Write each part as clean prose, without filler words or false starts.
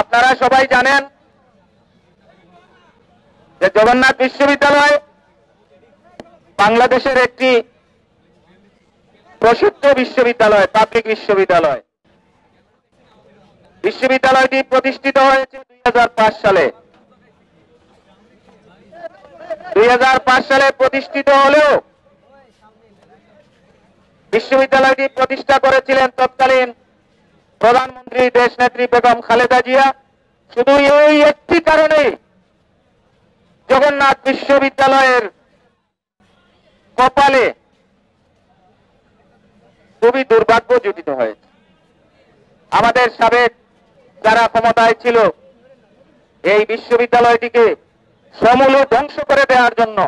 আপনারা সবাই জানেন যে জগন্নাথ বিশ্ববিদ্যালয় বাংলাদেশের একটি প্রসিদ্ধ বিশ্ববিদ্যালয়, পাবলিক বিশ্ববিদ্যালয়। বিশ্ববিদ্যালয়টি প্রতিষ্ঠিত হয়েছে 2005 সালে। 2005 সালে প্রতিষ্ঠিত হলেও বিশ্ববিদ্যালয়টি প্রতিষ্ঠা করেছিলেন তৎকালীন প্রধানমন্ত্রী দেশনেত্রী বেগম খালেদা জিয়া। শুধু এই একটি কারণে জগন্নাথ বিশ্ববিদ্যালয়ের কপালে খুবই দুর্ভাগ্য জুটিত হয়েছে। আমাদের সাবেক যারা ক্ষমতায় ছিল এই বিশ্ববিদ্যালয়টিকে সমূলে ধ্বংস করে দেওয়ার জন্য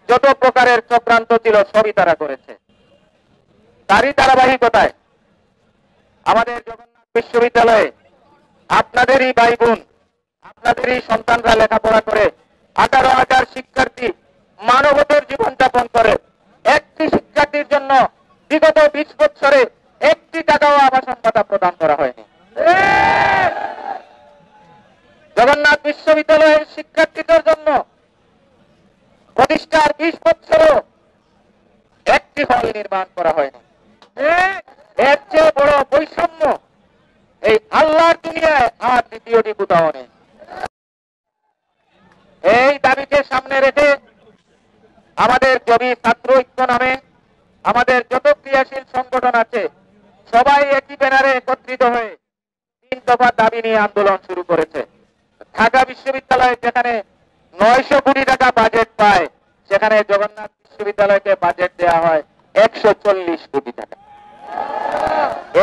যত প্রকারের চক্রান্ত ছিল সবই তারা করেছে। তারই ধারাবাহিকতায় আমাদের জগন্নাথ বিশ্ববিদ্যালয়ে আপনাদেরই ভাই বোন, আপনাদেরই সন্তানরা লেখাপড়া করে 18,000 শিক্ষার্থী মানবতার জীবনযাপন করে। একটি শিক্ষার্থীর জন্য বিগত 20 বছরে 1 টাকাও আবাসন ভাতা প্রদান করা হয়নি। জগন্নাথ বিশ্ববিদ্যালয়ের শিক্ষার্থীদের জন্য প্রতিষ্ঠার 20 বছরও একটি হল নির্মাণ করা হয়নি। এর চেয়ে বড় বৈষম্য এই আল্লাহর দুনিয়ায় আর দ্বিতীয়টি কোথাও নেই। এই দাবিকে সামনে রেখে আমাদের জবি ছাত্র ঐক্য নামে আমাদের যত ক্রিয়াশীল সংগঠন আছে সবাই একই ব্যানারে একত্রিত হয়ে 3 দফা দাবি নিয়ে আন্দোলন শুরু করেছে। ঢাকা বিশ্ববিদ্যালয় যেখানে 900 কোটি টাকা বাজেট পায়, সেখানে জগন্নাথ বিশ্ববিদ্যালয়কে বাজেট দেওয়া হয় 140 কোটি টাকা।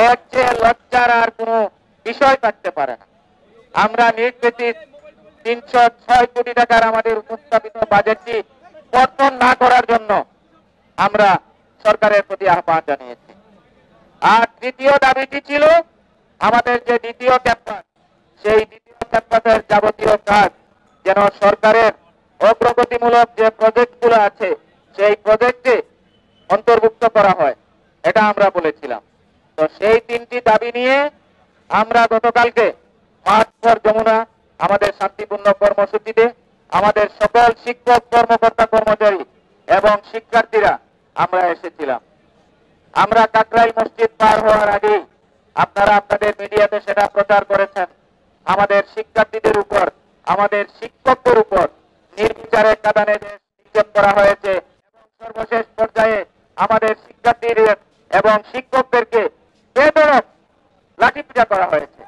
এর চেয়ে লজ্জার আর কোনো বিষয় থাকতে পারে না। আমরা নির্দেশিত 306 কোটি টাকার আমাদের উপস্থাপিত বাজেটটি বর্তন না করার জন্য আমরা সরকারের প্রতি আহ্বান জানিয়েছি। আর তৃতীয় দাবিটি ছিল আমাদের যে দ্বিতীয় ক্যাম্পাস, সেই দ্বিতীয় ক্যাম্পাসের যাবতীয় কাজ যেন সরকারের অগ্রগতিমূলক যে প্রজেক্টগুলো আছে সেই প্রজেক্টে অন্তর্ভুক্ত করা হয়, এটা আমরা বলেছিলাম। তো সেই 3টি দাবি নিয়ে আমরা গতকালকে মার্চ ফর যমুনা আমাদের শান্তিপূর্ণ কর্মসূচিতে আমাদের সকল শিক্ষক, কর্মকর্তা, কর্মচারী এবং শিক্ষার্থীরা আমরা এসেছিলাম। আমরা কাকরাইল মসজিদ পার হওয়ার আগেই আপনারা আপনাদের মিডিয়াতে সেটা প্রচার করেছেন। আমাদের শিক্ষার্থীদের উপর, আমাদের শিক্ষকদের উপর নির্বিচারে কাঁদানে নিক্ষেপ করা হয়েছে এবং সর্বশেষ পর্যায়ে আমাদের শিক্ষার্থীদের এবং শিক্ষকদেরকে বেধড়ক লাঠিপেটা করা হয়েছে।